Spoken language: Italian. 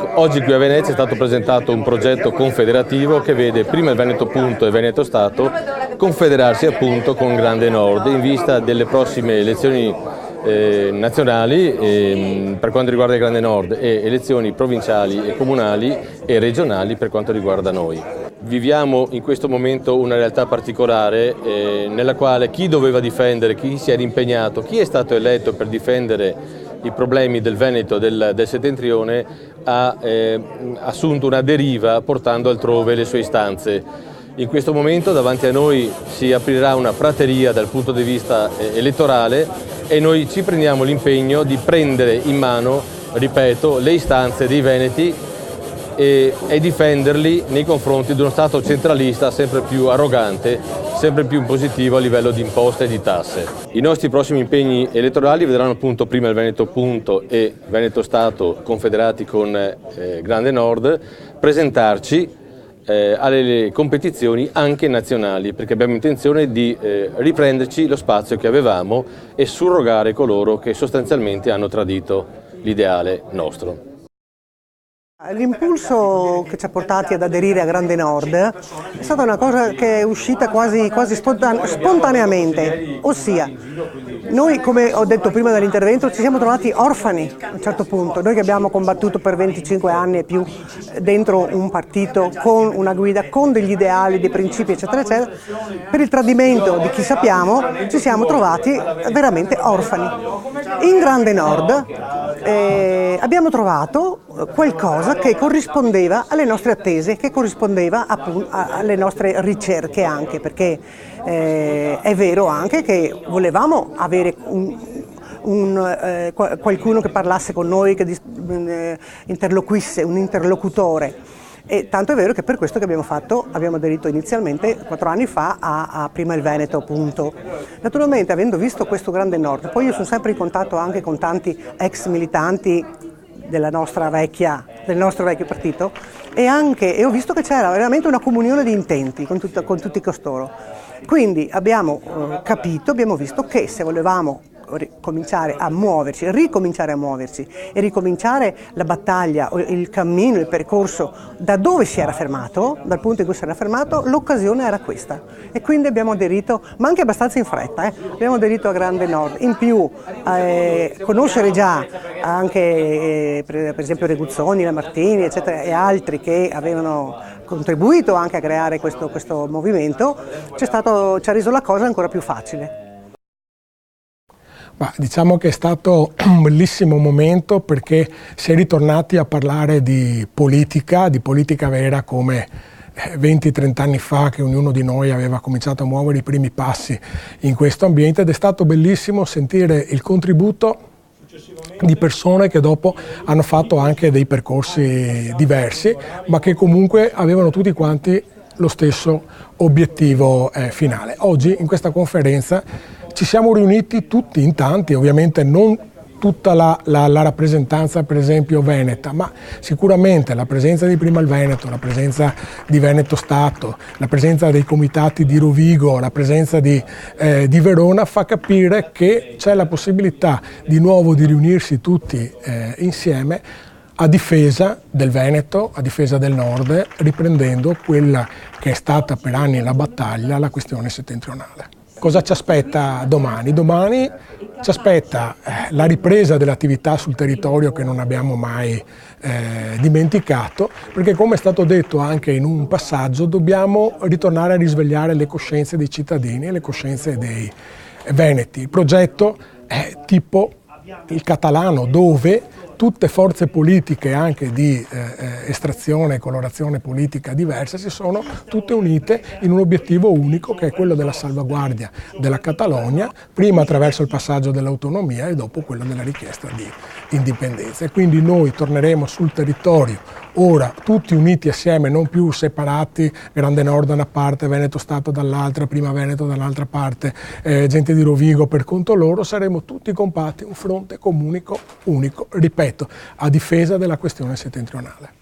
Oggi qui a Venezia è stato presentato un progetto confederativo che vede prima il Veneto Punto e Veneto Stato confederarsi appunto con Grande Nord in vista delle prossime elezioni nazionali per quanto riguarda il Grande Nord e elezioni provinciali e comunali e regionali per quanto riguarda noi. Viviamo in questo momento una realtà particolare nella quale chi doveva difendere, chi si era impegnato, chi è stato eletto per difendere i problemi del Veneto, del settentrione, ha assunto una deriva portando altrove le sue istanze. In questo momento davanti a noi si aprirà una prateria dal punto di vista elettorale e noi ci prendiamo l'impegno di prendere in mano, ripeto, le istanze dei veneti e difenderli nei confronti di uno Stato centralista sempre più arrogante, sempre più impositivo a livello di imposte e di tasse. I nostri prossimi impegni elettorali vedranno appunto prima il Veneto Punto e Veneto Stato confederati con Grande Nord presentarci alle competizioni anche nazionali, perché abbiamo intenzione di riprenderci lo spazio che avevamo e surrogare coloro che sostanzialmente hanno tradito l'ideale nostro. L'impulso che ci ha portati ad aderire a Grande Nord è stata una cosa che è uscita quasi spontaneamente, ossia noi, come ho detto prima dell'intervento, ci siamo trovati orfani a un certo punto, noi che abbiamo combattuto per 25 anni e più dentro un partito con una guida, con degli ideali, dei principi eccetera eccetera, per il tradimento di chi sappiamo ci siamo trovati veramente orfani. In Grande Nord abbiamo trovato qualcosa che corrispondeva alle nostre attese, che corrispondeva appunto alle nostre ricerche anche, perché è vero anche che volevamo avere qualcuno che parlasse con noi, che interloquisse, un interlocutore. E tanto è vero che per questo che abbiamo aderito inizialmente 4 anni fa a prima il Veneto appunto. Naturalmente avendo visto questo Grande Nord, poi io sono sempre in contatto anche con tanti ex militanti del nostro vecchio partito e ho visto che c'era veramente una comunione di intenti con tutti costoro. Quindi abbiamo visto che se volevamo ricominciare a muoverci e ricominciare la battaglia, il cammino, il percorso da dove si era fermato, dal punto in cui si era fermato, l'occasione era questa. E quindi abbiamo aderito, ma anche abbastanza in fretta, abbiamo aderito a Grande Nord. In più, conoscere già anche per esempio Reguzzoni, Lamartini, eccetera, e altri che avevano contribuito anche a creare questo movimento, ci ha reso la cosa ancora più facile. Ma diciamo che è stato un bellissimo momento perché si è ritornati a parlare di politica vera come 20-30 anni fa che ognuno di noi aveva cominciato a muovere i primi passi in questo ambiente ed è stato bellissimo sentire il contributo di persone che dopo hanno fatto anche dei percorsi diversi ma che comunque avevano tutti quanti lo stesso obiettivo finale. Oggi in questa conferenza ci siamo riuniti tutti in tanti, ovviamente non tutta la rappresentanza per esempio veneta, ma sicuramente la presenza di prima il Veneto, la presenza di Veneto Stato, la presenza dei comitati di Rovigo, la presenza di Verona fa capire che c'è la possibilità di nuovo di riunirsi tutti insieme a difesa del Veneto, a difesa del Nord, riprendendo quella che è stata per anni la battaglia, la questione settentrionale. Cosa ci aspetta domani? Domani ci aspetta la ripresa dell'attività sul territorio che non abbiamo mai dimenticato, perché come è stato detto anche in un passaggio dobbiamo ritornare a risvegliare le coscienze dei cittadini e le coscienze dei veneti. Il progetto è tipo il catalano, dove tutte forze politiche anche di estrazione e colorazione politica diverse si sono tutte unite in un obiettivo unico che è quello della salvaguardia della Catalogna, prima attraverso il passaggio dell'autonomia e dopo quello della richiesta di indipendenza. E quindi noi torneremo sul territorio, ora tutti uniti assieme, non più separati, Grande Nord da una parte, Veneto Stato dall'altra, prima Veneto dall'altra parte, gente di Rovigo per conto loro, saremo tutti compatti, un fronte comunico unico, ripeto, a difesa della questione settentrionale.